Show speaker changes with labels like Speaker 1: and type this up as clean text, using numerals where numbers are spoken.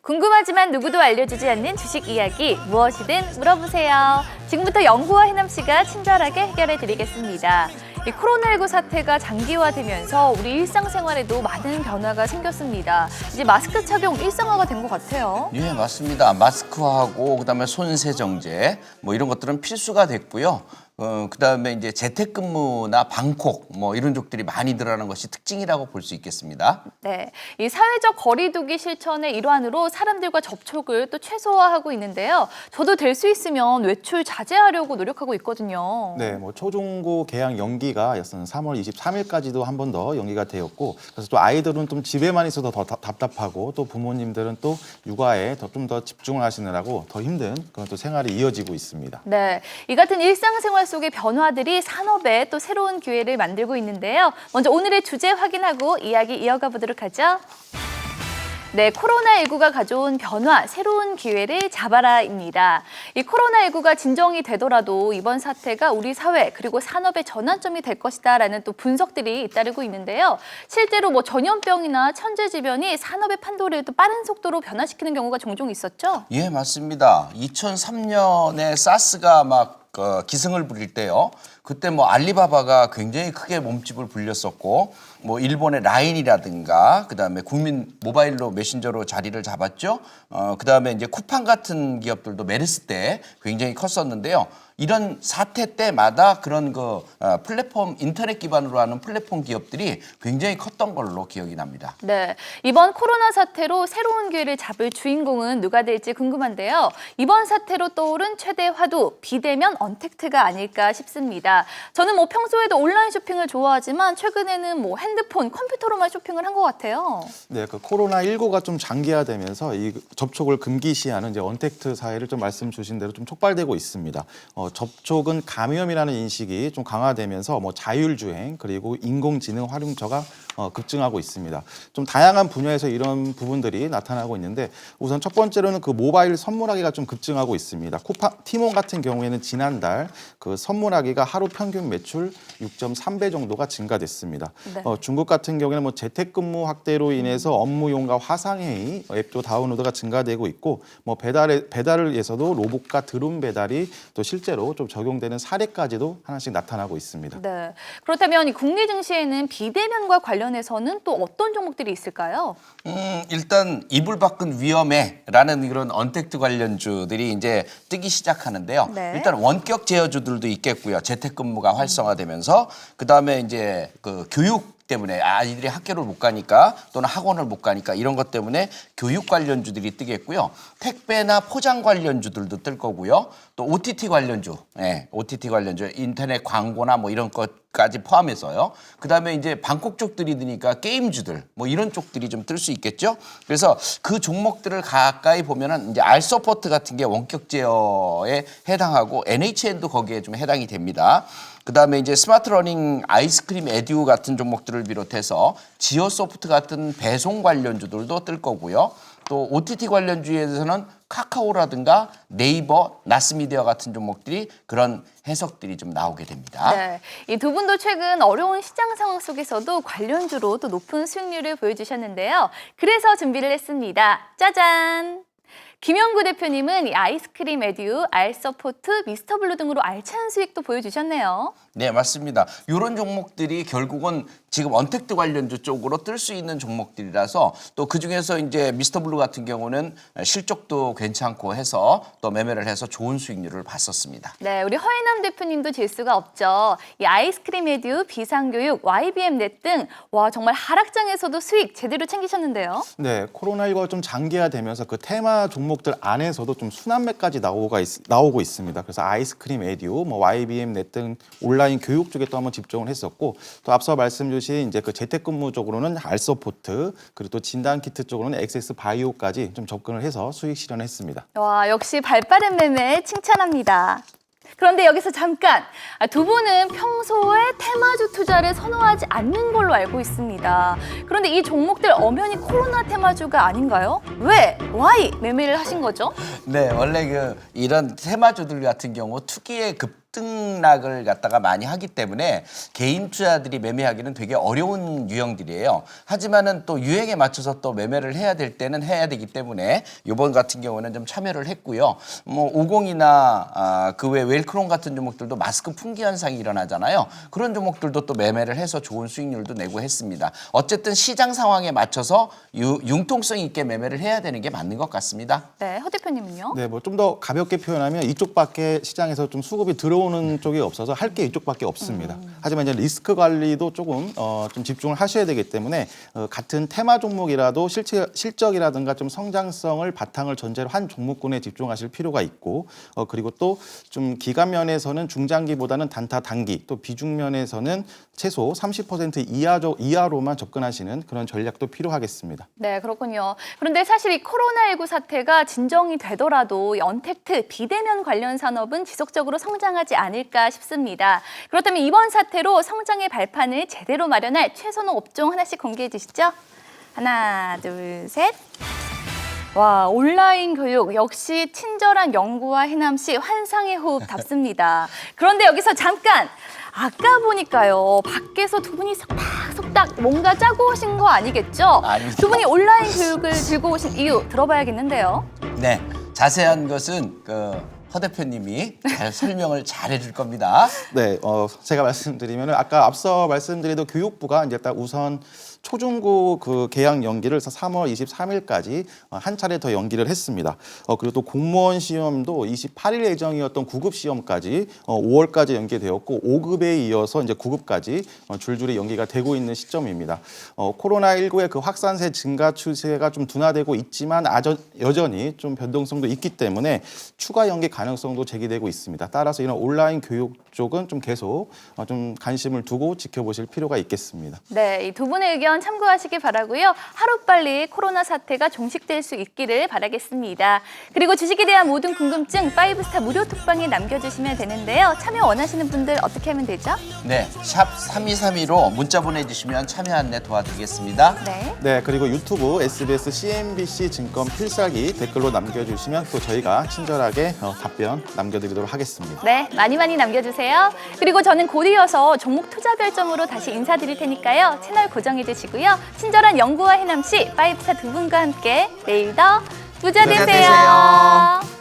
Speaker 1: 궁금하지만 누구도 알려주지 않는 주식 이야기 무엇이든 물어보세요. 지금부터 영구와 해남 씨가 친절하게 해결해 드리겠습니다. 이 코로나19 사태가 장기화되면서 우리 일상생활에도 많은 변화가 생겼습니다. 이제 마스크 착용 일상화가 된 것 같아요.
Speaker 2: 예, 맞습니다. 마스크하고 그다음에 손세정제 뭐 이런 것들은 필수가 됐고요. 그다음에 이제 재택근무나 방콕 뭐 이런 쪽들이 많이 늘어나는 것이 특징이라고 볼 수 있겠습니다.
Speaker 1: 네, 이 사회적 거리두기 실천의 일환으로 사람들과 접촉을 또 최소화하고 있는데요. 저도 될 수 있으면 외출 자제하려고 노력하고 있거든요.
Speaker 3: 네, 뭐 초중고 개학 연기가 3월 23일까지도 한 번 더 연기가 되었고, 그래서 또 아이들은 좀 집에만 있어도 더 답답하고, 또 부모님들은 또 육아에 좀 더 집중을 하시느라고 더 힘든 그런 또 생활이 이어지고 있습니다.
Speaker 1: 네, 이 같은 일상생활 속의 변화들이 산업에 또 새로운 기회를 만들고 있는데요. 먼저 오늘의 주제 확인하고 이야기 이어가 보도록 하죠. 네, 코로나19가 가져온 변화, 새로운 기회를 잡아라입니다. 이 코로나19가 진정이 되더라도 이번 사태가 우리 사회 그리고 산업의 전환점이 될 것이다라는 또 분석들이 잇따르고 있는데요. 실제로 뭐 전염병이나 천재지변이 산업의 판도를 또 빠른 속도로 변화시키는 경우가 종종 있었죠?
Speaker 2: 예, 맞습니다. 2003년에 사스가 막 기승을 부릴 때요. 그때 뭐 알리바바가 굉장히 크게 몸집을 불렸었고, 뭐 일본의 라인이라든가 그다음에 국민 모바일로 메신저로 자리를 잡았죠. 그다음에 이제 쿠팡 같은 기업들도 메르스 때 굉장히 컸었는데요. 이런 사태 때마다 그런 플랫폼 인터넷 기반으로 하는 플랫폼 기업들이 굉장히 컸던 걸로 기억이 납니다.
Speaker 1: 네, 이번 코로나 사태로 새로운 기회를 잡을 주인공은 누가 될지 궁금한데요. 이번 사태로 떠오른 최대 화두, 비대면 언택트가 아닐까 싶습니다. 저는 뭐 평소에도 온라인 쇼핑을 좋아하지만 최근에는 뭐 핸드폰, 컴퓨터로만 쇼핑을 한 것 같아요.
Speaker 3: 네, 그 코로나19가 좀 장기화되면서 이 접촉을 금기시하는 이제 언택트 사회를 좀 말씀 주신 대로 좀 촉발되고 있습니다. 접촉은 감염이라는 인식이 좀 강화되면서 뭐 자율주행 그리고 인공지능 활용처가 급증하고 있습니다. 좀 다양한 분야에서 이런 부분들이 나타나고 있는데 우선 첫 번째로는 그 모바일 선물하기가 좀 급증하고 있습니다. 티몬 같은 경우에는 지난달 그 선물하기가 하루 평균 매출 6.3배 정도가 증가됐습니다.
Speaker 1: 네.
Speaker 3: 중국 같은 경우에는 뭐 재택근무 확대로 인해서 업무용과 화상회의 앱도 다운로드가 증가되고 있고 뭐 배달을 위해서도 로봇과 드론 배달이 또 실제로 좀 적용되는 사례까지도 하나씩 나타나고 있습니다.
Speaker 1: 네, 그렇다면 이 국내 증시에는 비대면과 관련해서는 또 어떤 종목들이 있을까요?
Speaker 2: 일단 이불 밖은 위험해라는 그런 언택트 관련주들이 이제 뜨기 시작하는데요.
Speaker 1: 네.
Speaker 2: 일단 원격 제어주들도 있겠고요. 재택근무가 활성화되면서 그다음에 이제 그 교육 때문에 아이들이 학교를 못 가니까 또는 학원을 못 가니까 이런 것 때문에 교육 관련주들이 뜨겠고요. 택배나 포장 관련주들도 뜰 거고요. 또 OTT 관련주, OTT 관련주, 인터넷 광고나 뭐 이런 것까지 포함해서요. 그다음에 이제 방콕 쪽들이 드니까 게임주들 뭐 이런 쪽들이 좀 뜰 수 있겠죠. 그래서 그 종목들을 가까이 보면은 이제 알서포트 같은 게 원격 제어에 해당하고 NHN도 거기에 좀 해당이 됩니다. 그다음에 이제 스마트 러닝, 아이스크림 에듀 같은 종목들을 비롯해서 지오소프트 같은 배송 관련주들도 뜰 거고요. 또 OTT 관련주에서는 카카오라든가 네이버, 나스미디어 같은 종목들이 그런 해석들이 좀 나오게 됩니다.
Speaker 1: 네, 이 두 분도 최근 어려운 시장 상황 속에서도 관련주로 또 높은 수익률을 보여주셨는데요. 그래서 준비를 했습니다. 짜잔! 김영구 대표님은 이 아이스크림 에듀, 알서포트, 미스터블루 등으로 알찬 수익도 보여주셨네요.
Speaker 2: 네, 맞습니다. 이런 종목들이 결국은 지금 언택트 관련주 쪽으로 뜰 수 있는 종목들이라서 또 그중에서 이제 미스터블루 같은 경우는 실적도 괜찮고 해서 또 매매를 해서 좋은 수익률을 봤었습니다.
Speaker 1: 네, 우리 허인남 대표님도 질 수가 없죠. 이 아이스크림 에듀, 비상교육, YBM 넷 등 와 정말 하락장에서도 수익 제대로 챙기셨는데요.
Speaker 3: 네, 코로나19가 좀 장기화되면서 그 테마 종목들 안에서도 좀 순환매까지 나오고 있습니다. 그래서 아이스크림 에듀, 뭐 YBM 넷 등 온라인 교육 쪽에 또 한번 집중을 했었고 또 앞서 말씀 주신 이제 그 재택근무 쪽으로는 알서포트 그리고 또 진단키트 쪽으로는 엑세스 바이오까지 좀 접근을 해서 수익 실현했습니다.
Speaker 1: 와, 역시 발빠른 매매 칭찬합니다. 그런데 여기서 잠깐, 두 분은 평소에 테마주 투자를 선호하지 않는 걸로 알고 있습니다. 그런데 이 종목들 엄연히 코로나 테마주가 아닌가요? 왜? Why 매매를 하신 거죠?
Speaker 2: 네, 원래 이런 테마주들 같은 경우 투기의 급등락을 갖다가 많이 하기 때문에 개인 투자들이 매매하기는 되게 어려운 유형들이에요. 하지만은 또 유행에 맞춰서 또 매매를 해야 될 때는 해야 되기 때문에 이번 같은 경우는 좀 참여를 했고요. 뭐 50이나 그 외 웰크론 같은 종목들도 마스크 품귀 현상이 일어나잖아요. 그런 종목들도 또 매매를 해서 좋은 수익률도 내고 했습니다. 어쨌든 시장 상황에 맞춰서 융통성 있게 매매를 해야 되는 게 맞는 것 같습니다.
Speaker 1: 네, 허 대표님은요?
Speaker 3: 네, 뭐 좀 더 가볍게 표현하면 이쪽밖에 시장에서 좀 수급이 들어오는 쪽이 없어서 할 게 이쪽밖에 없습니다. 하지만 이제 리스크 관리도 조금 좀 집중을 하셔야 되기 때문에 같은 테마 종목이라도 실적이라든가 좀 성장성을 바탕을 전제로 한 종목군에 집중하실 필요가 있고 그리고 또 좀 기간 면에서는 중장기보다는 단타 단기 또 비중 면에서는 최소 30% 이하로만 접근하시는 그런 전략도 필요하겠습니다.
Speaker 1: 네, 그렇군요. 그런데 사실 이 코로나19 사태가 진정이 되더라도 이 언택트, 비대면 관련 산업은 지속적으로 성장하지 않을까 싶습니다. 그렇다면 이번 사태로 성장의 발판을 제대로 마련할 최선호 업종 하나씩 공개해 주시죠. 하나, 둘, 셋. 와, 온라인 교육 역시 친절한 영구와 해남시 환상의 호흡답습니다. 그런데 여기서 잠깐! 아까 보니까요, 밖에서 두 분이 속닥속닥 뭔가 짜고 오신 거 아니겠죠?
Speaker 2: 아닙니다.
Speaker 1: 두 분이 온라인 교육을 들고 오신 이유 들어봐야겠는데요.
Speaker 2: 네, 자세한 것은 허 대표님이 잘 설명을 잘 해줄 겁니다.
Speaker 3: 네, 제가 말씀드리면 아까 앞서 말씀드린 교육부가 이제 딱 우선 초중고 그 개학 연기를 3월 23일까지 한 차례 더 연기를 했습니다. 그리고 또 공무원 시험도 28일 예정이었던 9급 시험까지 5월까지 연기되었고 5급에 이어서 이제 9급까지 줄줄이 연기가 되고 있는 시점입니다. 코로나19의 그 확산세 증가 추세가 좀 둔화되고 있지만 여전히 좀 변동성도 있기 때문에 추가 연기 가능성도 제기되고 있습니다. 따라서 이런 온라인 교육 쪽은 좀 계속 좀 관심을 두고 지켜보실 필요가 있겠습니다.
Speaker 1: 네, 이 두 분의 의견 참고하시기 바라고요. 하루빨리 코로나 사태가 종식될 수 있기를 바라겠습니다. 그리고 주식에 대한 모든 궁금증 5스타 무료 톡방에 남겨주시면 되는데요. 참여 원하시는 분들 어떻게 하면 되죠?
Speaker 2: 네, 샵 3232로 문자 보내주시면 참여 안내 도와드리겠습니다.
Speaker 1: 네.
Speaker 3: 네, 그리고 유튜브 SBS CNBC 증권 필살기 댓글로 남겨주시면 또 저희가 친절하게 답변 남겨드리도록 하겠습니다.
Speaker 1: 네, 많이 남겨주세요. 그리고 저는 곧 이어서 종목 투자 별점으로 다시 인사드릴 테니까요. 채널 고정해 주시고요. 친절한 영구와 해남씨 5스타 두 분과 함께 내일 더 부자
Speaker 2: 부자
Speaker 1: 되세요.
Speaker 2: 되세요.